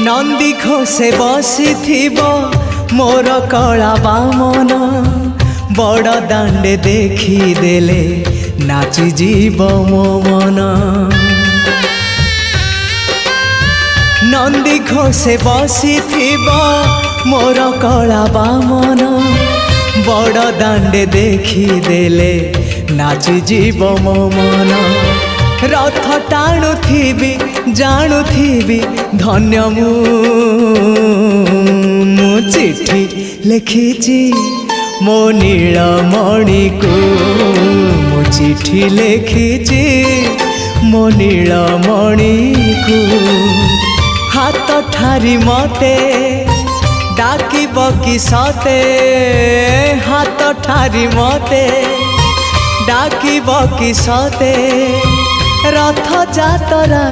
नंदी घोषे बसी मोर कला बामन बड़ दांडे देखी देले नाची जीव मो मन। नंदी घोषे बसी मोर कला बामन बड़ दांडे देखी देले नाची जीव मो मन। रथ टाणुथिबी जाणुथिबी धन्य मु चिट्ठी लिखिची मो नीलमणि को मु चिट्ठी लिखिची मो नीलमणि को। हाथ ठारी मते डाकिब कि सते हाथ ठारी मते डाकिब कि सते रथ जातरा।